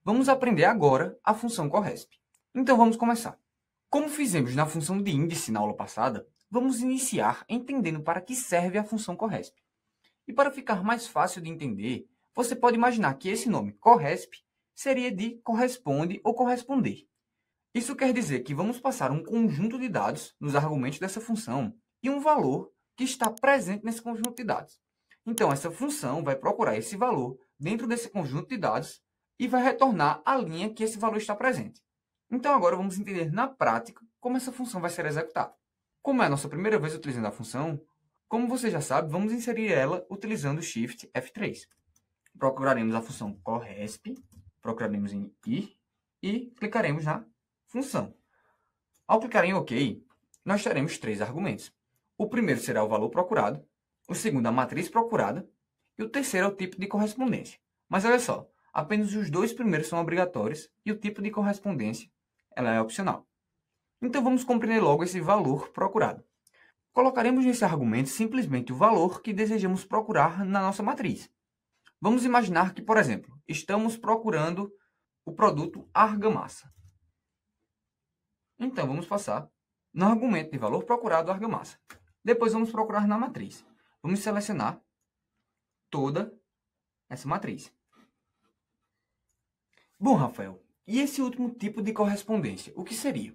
Vamos aprender agora a função corresp. Então vamos começar. Como fizemos na função de índice na aula passada, vamos iniciar entendendo para que serve a função corresp. E para ficar mais fácil de entender, você pode imaginar que esse nome corresp seria de corresponde ou corresponder. Isso quer dizer que vamos passar um conjunto de dados nos argumentos dessa função e um valor que está presente nesse conjunto de dados. Então, essa função vai procurar esse valor dentro desse conjunto de dados e vai retornar a linha que esse valor está presente. Então, agora vamos entender na prática como essa função vai ser executada. Como é a nossa primeira vez utilizando a função, como você já sabe, vamos inserir ela utilizando o Shift F3. Procuraremos a função corresp, procuraremos em ir e clicaremos na função. Ao clicar em OK, nós teremos 3 argumentos. O primeiro será o valor procurado, o segundo a matriz procurada e o terceiro é o tipo de correspondência. Mas olha só, apenas os 2 primeiros são obrigatórios e o tipo de correspondência ela é opcional. Então vamos compreender logo esse valor procurado. Colocaremos nesse argumento simplesmente o valor que desejamos procurar na nossa matriz. Vamos imaginar que, por exemplo, estamos procurando o produto argamassa. Então vamos passar no argumento de valor procurado argamassa. Depois vamos procurar na matriz. Vamos selecionar toda essa matriz. Bom, Rafael, e esse último tipo de correspondência, o que seria?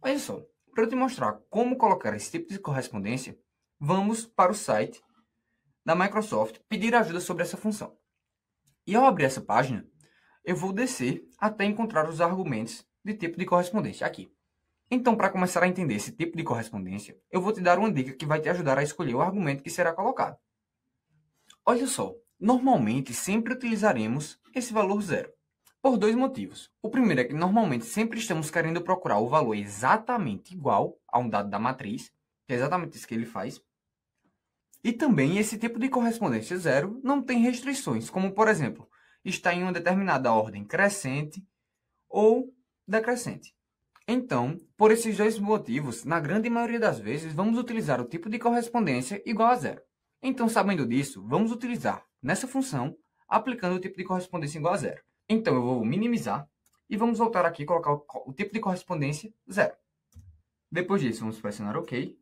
Olha só, para eu te mostrar como colocar esse tipo de correspondência, vamos para o site da Microsoft pedir ajuda sobre essa função. E ao abrir essa página, eu vou descer até encontrar os argumentos de tipo de correspondência aqui. Então, para começar a entender esse tipo de correspondência, eu vou te dar uma dica que vai te ajudar a escolher o argumento que será colocado. Olha só, normalmente sempre utilizaremos esse valor 0. Por 2 motivos. O primeiro é que normalmente sempre estamos querendo procurar o valor exatamente igual a um dado da matriz, que é exatamente isso que ele faz. E também esse tipo de correspondência 0 não tem restrições, como por exemplo, está em uma determinada ordem crescente ou decrescente. Então, por esses 2 motivos, na grande maioria das vezes, vamos utilizar o tipo de correspondência igual a 0. Então, sabendo disso, vamos utilizar nessa função, aplicando o tipo de correspondência igual a 0. Então, eu vou minimizar e vamos voltar aqui e colocar o tipo de correspondência 0. Depois disso, vamos pressionar OK.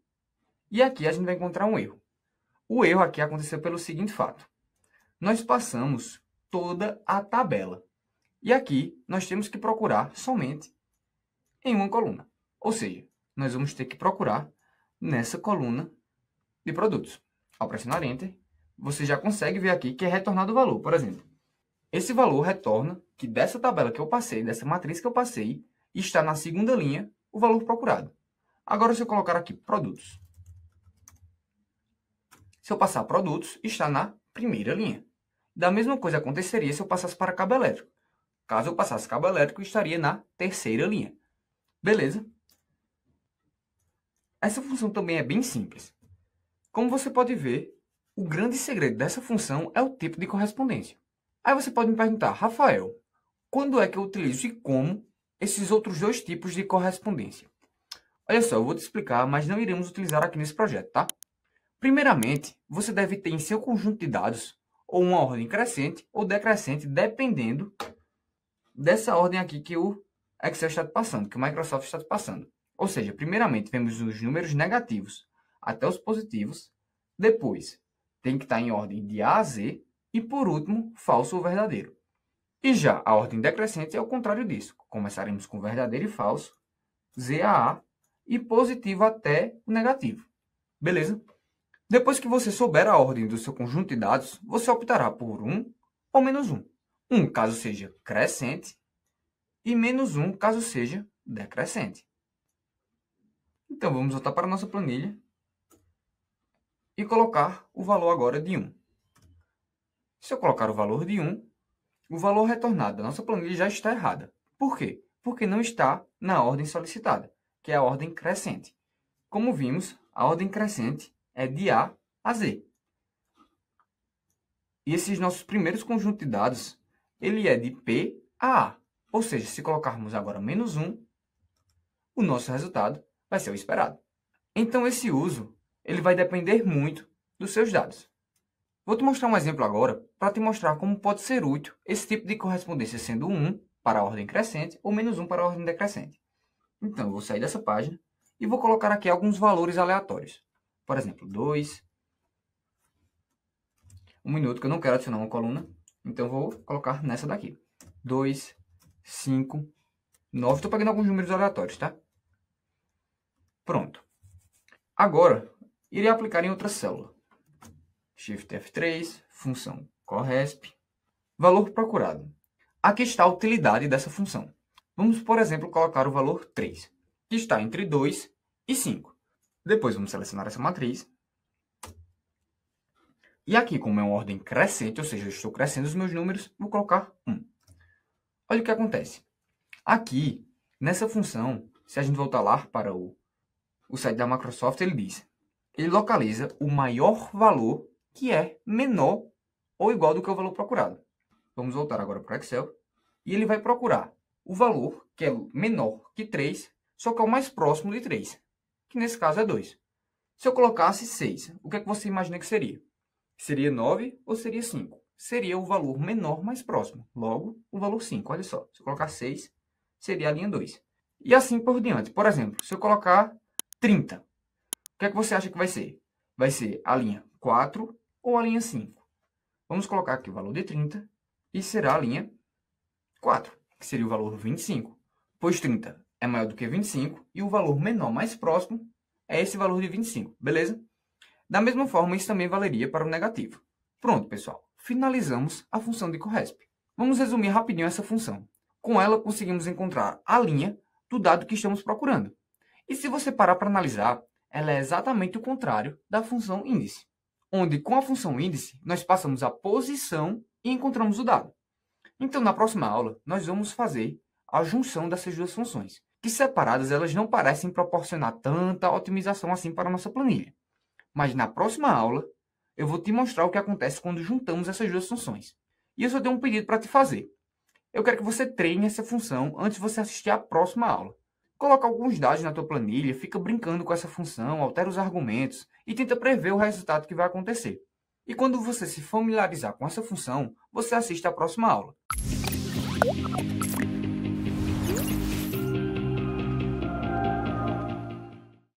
E aqui a gente vai encontrar um erro. O erro aqui aconteceu pelo seguinte fato. Nós passamos toda a tabela. E aqui nós temos que procurar somente em uma coluna. Ou seja, nós vamos ter que procurar nessa coluna de produtos. Ao pressionar Enter, você já consegue ver aqui que é retornado o valor. Por exemplo, esse valor retorna que dessa tabela que eu passei, dessa matriz que eu passei, está na segunda linha o valor procurado. Agora, se eu colocar aqui produtos. Se eu passar produtos, está na primeira linha. Da mesma coisa aconteceria se eu passasse para cabo elétrico. Caso eu passasse cabo elétrico, estaria na terceira linha. Beleza? Essa função também é bem simples. Como você pode ver, o grande segredo dessa função é o tipo de correspondência. Aí você pode me perguntar, Rafael, quando é que eu utilizo e como esses outros 2 tipos de correspondência? Olha só, eu vou te explicar, mas não iremos utilizar aqui nesse projeto, tá? Primeiramente, você deve ter em seu conjunto de dados ou uma ordem crescente ou decrescente, dependendo dessa ordem aqui que o Excel está te passando, que o Microsoft está te passando. Ou seja, primeiramente, vemos os números negativos até os positivos. Depois, tem que estar em ordem de A a Z. E, por último, falso ou verdadeiro. E já a ordem decrescente é o contrário disso. Começaremos com verdadeiro e falso, Z a A, e positivo até o negativo. Beleza? Depois que você souber a ordem do seu conjunto de dados, você optará por 1 ou menos 1. 1 caso seja crescente e menos 1 caso seja decrescente. Então, vamos voltar para a nossa planilha e colocar o valor agora de 1. Se eu colocar o valor de 1, o valor retornado da nossa planilha já está errada. Por quê? Porque não está na ordem solicitada, que é a ordem crescente. Como vimos, a ordem crescente é de A a Z. E esses nossos primeiros conjuntos de dados, ele é de P a A. Ou seja, se colocarmos agora menos 1, o nosso resultado vai ser o esperado. Então, esse uso ele vai depender muito dos seus dados. Vou te mostrar um exemplo agora para te mostrar como pode ser útil esse tipo de correspondência sendo 1 para a ordem crescente ou menos 1 para a ordem decrescente. Então, eu vou sair dessa página e vou colocar aqui alguns valores aleatórios. Por exemplo, 2, 1 minuto, que eu não quero adicionar uma coluna, então eu vou colocar nessa daqui. 2, 5, 9, estou pegando alguns números aleatórios, tá? Pronto. Agora, irei aplicar em outra célula. Shift F3, função corresp, valor procurado. Aqui está a utilidade dessa função. Vamos, por exemplo, colocar o valor 3, que está entre 2 e 5. Depois vamos selecionar essa matriz. E aqui, como é uma ordem crescente, ou seja, eu estou crescendo os meus números, vou colocar 1. Olha o que acontece. Aqui, nessa função, se a gente voltar lá para o site da Microsoft, ele localiza o maior valor que é menor ou igual do que o valor procurado. Vamos voltar agora para o Excel. E ele vai procurar o valor que é menor que 3, só que é o mais próximo de 3, que nesse caso é 2. Se eu colocasse 6, o que é que você imagina que seria? Seria 9 ou seria 5? Seria o valor menor mais próximo. Logo, o valor 5. Olha só, se eu colocar 6, seria a linha 2. E assim por diante. Por exemplo, se eu colocar 30, o que é que você acha que vai ser? Vai ser a linha 4 ou a linha 5? Vamos colocar aqui o valor de 30 e será a linha 4, que seria o valor 25. Pois 30 é maior do que 25 e o valor menor mais próximo é esse valor de 25, beleza? Da mesma forma, isso também valeria para o negativo. Pronto, pessoal. Finalizamos a função de corresp. Vamos resumir rapidinho essa função. Com ela, conseguimos encontrar a linha do dado que estamos procurando. E se você parar para analisar, ela é exatamente o contrário da função índice, onde com a função índice, nós passamos a posição e encontramos o dado. Então, na próxima aula, nós vamos fazer a junção dessas duas funções, que separadas elas não parecem proporcionar tanta otimização assim para a nossa planilha. Mas na próxima aula, eu vou te mostrar o que acontece quando juntamos essas duas funções. E eu só tenho um pedido para te fazer. Eu quero que você treine essa função antes de você assistir à próxima aula. Coloca alguns dados na tua planilha, fica brincando com essa função, altera os argumentos e tenta prever o resultado que vai acontecer. E quando você se familiarizar com essa função, você assiste à próxima aula.